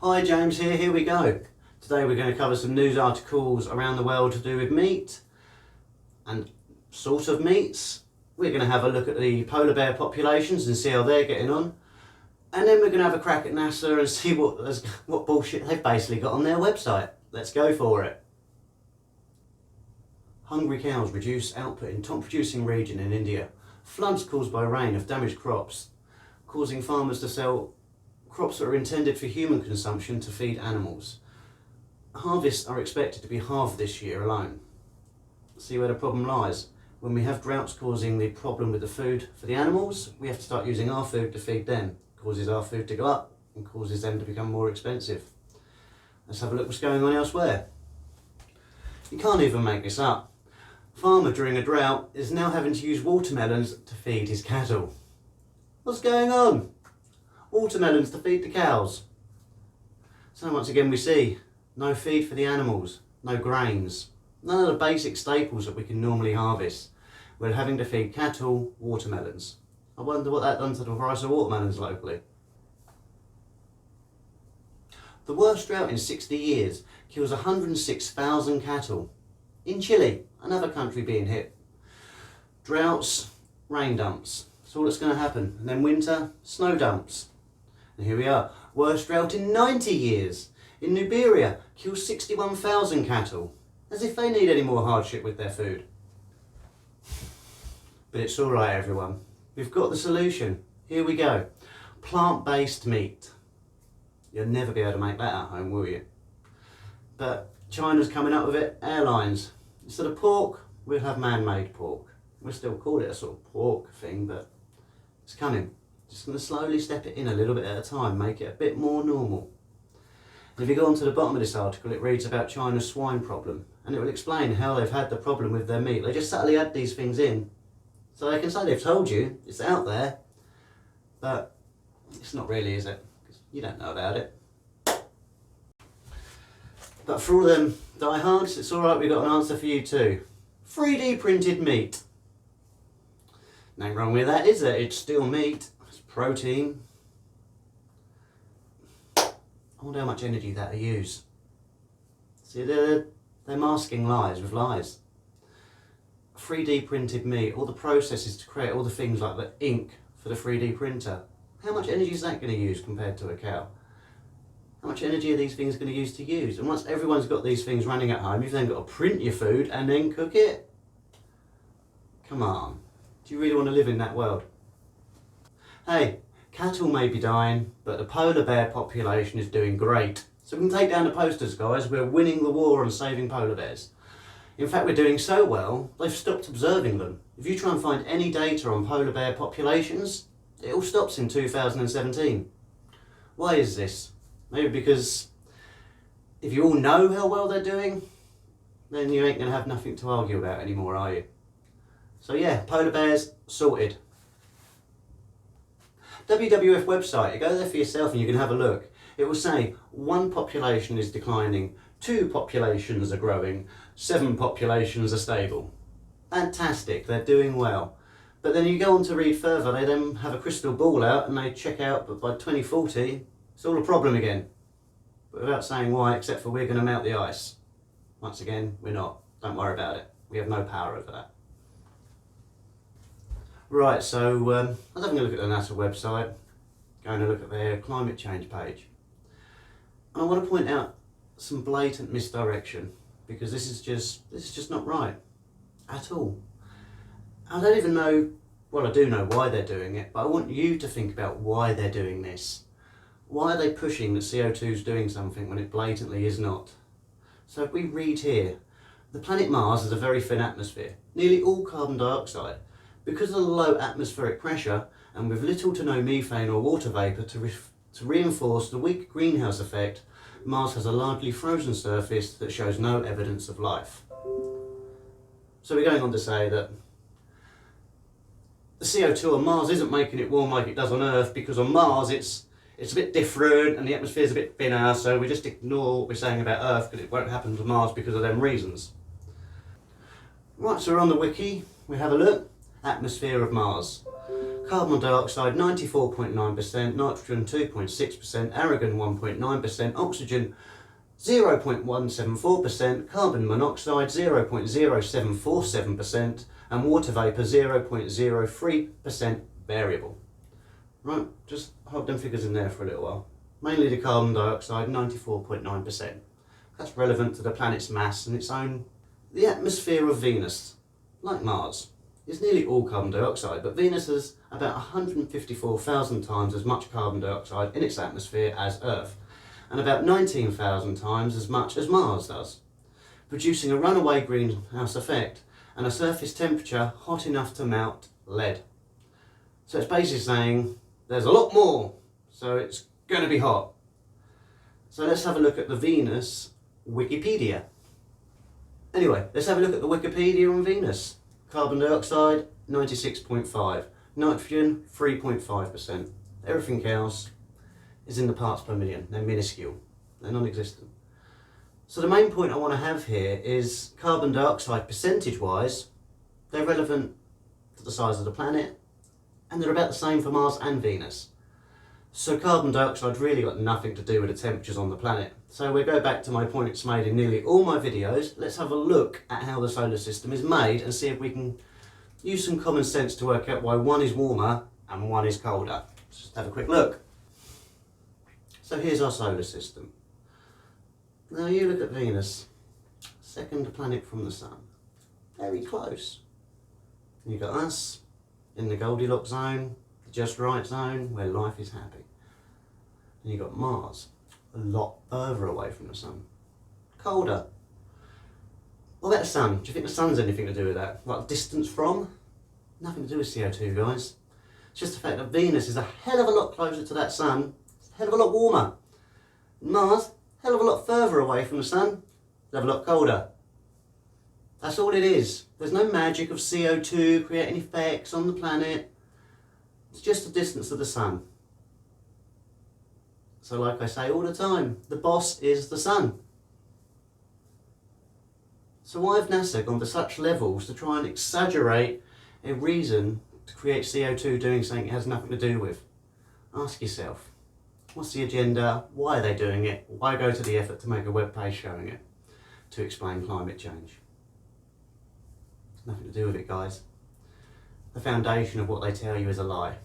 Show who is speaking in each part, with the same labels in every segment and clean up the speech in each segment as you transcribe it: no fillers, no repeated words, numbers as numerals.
Speaker 1: Hi, James here we go. Today we're going to cover some news articles around the world to do with meat and sort of meats. We're going to have a look at the polar bear populations and see how they're getting on. And then we're going to have a crack at NASA and see what bullshit they've basically got on their website. Let's go for it. Hungry cows reduce output in top producing region in India. Floods caused by rain have damaged crops, causing farmers to sell crops that are intended for human consumption to feed animals. Harvests are expected to be halved this year alone. See where the problem lies. When we have droughts causing the problem with the food for the animals, we have to start using our food to feed them. It causes our food to go up and causes them to become more expensive. Let's have a look what's going on elsewhere. You can't even make this up. A farmer during a drought is now having to use watermelons to feed his cattle. What's going on? Watermelons to feed the cows. So once again we see no feed for the animals, no grains, none of the basic staples that we can normally harvest. We're having to feed cattle watermelons. I wonder what that done to the price of watermelons locally. The worst drought in 60 years kills 106,000 cattle. In Chile, another country being hit. Droughts, rain dumps. That's all that's going to happen. And then winter, snow dumps. And here we are. Worst drought in 90 years. In Liberia, kills 61,000 cattle. As if they need any more hardship with their food. But it's alright everyone. We've got the solution. Here we go. Plant-based meat. You'll never be able to make that at home, will you? But China's coming up with it. Airlines. Instead of pork, we'll have man-made pork. We'll still call it a sort of pork thing, but it's coming. Just going to slowly step it in a little bit at a time, make it a bit more normal. And if you go on to the bottom of this article, it reads about China's swine problem, and it will explain how they've had the problem with their meat. They just subtly add these things in, so they can say they've told you, it's out there, but it's not really, is it? Because you don't know about it. But for all them diehards, it's alright, we've got an answer for you too. 3D printed meat. Nothing wrong with that, is there? It's still meat, it's protein. I wonder how much energy that'll use. See, they're masking lies with lies. 3D printed meat, all the processes to create all the things like the ink for the 3D printer. How much energy is that going to use compared to a cow? How much energy are these things going to use? And once everyone's got these things running at home, you've then got to print your food and then cook it. Come on, do you really want to live in that world? Hey, cattle may be dying, but the polar bear population is doing great. So we can take down the posters, guys. We're winning the war on saving polar bears. In fact, we're doing so well, they've stopped observing them. If you try and find any data on polar bear populations, it all stops in 2017. Why is this? Maybe because if you all know how well they're doing, then you ain't going to have nothing to argue about anymore, are you? So yeah, polar bears sorted. WWF website, you go there for yourself and you can have a look. It will say 1 population is declining, 2 populations are growing, 7 populations are stable. Fantastic, they're doing well. But then you go on to read further, they then have a crystal ball out and they check out that by 2040, it's all a problem again. But without saying why, except for we're going to melt the ice. Once again, we're not. Don't worry about it. We have no power over that. Right, so I was having a look at the NASA website, going to look at their climate change page. And I want to point out some blatant misdirection, because this is just not right at all. I don't even know, well, I do know why they're doing it, but I want you to think about why they're doing this. Why are they pushing that CO2 is doing something when it blatantly is not? So if we read here, the planet Mars has a very thin atmosphere, nearly all carbon dioxide. Because of the low atmospheric pressure, and with little to no methane or water vapour to reinforce the weak greenhouse effect, Mars has a largely frozen surface that shows no evidence of life. So we're going on to say that the CO2 on Mars isn't making it warm like it does on Earth, because on Mars it's a bit different and the atmosphere's a bit thinner, so we just ignore what we're saying about Earth because it won't happen to Mars because of them reasons. Right, so we're on the wiki, we have a look. Atmosphere of Mars. carbon dioxide 94.9%, nitrogen 2.6%, argon 1.9%, oxygen 0.174%, carbon monoxide 0.0747%, and water vapour 0.03% variable. Right, just hold them figures in there for a little while. Mainly the carbon dioxide, 94.9%. That's relevant to the planet's mass and its own. The atmosphere of Venus, like Mars, is nearly all carbon dioxide, but Venus has about 154,000 times as much carbon dioxide in its atmosphere as Earth, and about 19,000 times as much as Mars does, producing a runaway greenhouse effect and a surface temperature hot enough to melt lead. So it's basically saying there's a lot more, so it's going to be hot. So let's have a look at the Venus Wikipedia. Anyway, let's have a look at the Wikipedia on Venus. Carbon dioxide 96.5, nitrogen 3.5%. Everything else is in the parts per million. They're minuscule, they're non-existent. So the main point I want to have here is carbon dioxide percentage wise, they're relevant to the size of the planet, and they're about the same for Mars and Venus. So carbon dioxide's really got nothing to do with the temperatures on the planet. So we go back to my points made in nearly all my videos. Let's have a look at how the solar system is made and see if we can use some common sense to work out why one is warmer and one is colder. Just have a quick look. So here's our solar system. Now you look at Venus, second planet from the sun, very close. You've got us in the Goldilocks zone, the just right zone, where life is happy. And you've got Mars, a lot further away from the sun, colder. What about the sun? Do you think the sun's anything to do with that? Like distance from? Nothing to do with CO2, guys. It's just the fact that Venus is a hell of a lot closer to that sun, a hell of a lot warmer. Mars, a hell of a lot further away from the sun, a hell of a lot colder. That's all it is. There's no magic of CO2 creating effects on the planet. It's just the distance of the sun. So like I say all the time, the boss is the sun. So why have NASA gone to such levels to try and exaggerate a reason to create CO2 doing something it has nothing to do with? Ask yourself, what's the agenda? Why are they doing it? Why go to the effort to make a web page showing it? To explain climate change. Nothing to do with it, guys. The foundation of what they tell you is a lie.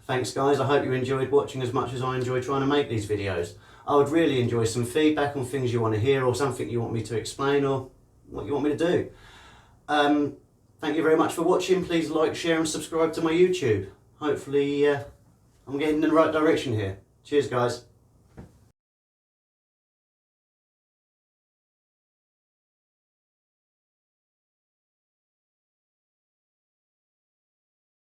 Speaker 1: Thanks guys, I hope you enjoyed watching as much as I enjoy trying to make these videos. I would really enjoy some feedback on things you want to hear or something you want me to explain or what you want me to do. Thank you very much for watching. Please like, share and subscribe to my YouTube. Hopefully I'm getting in the right direction here. Cheers guys.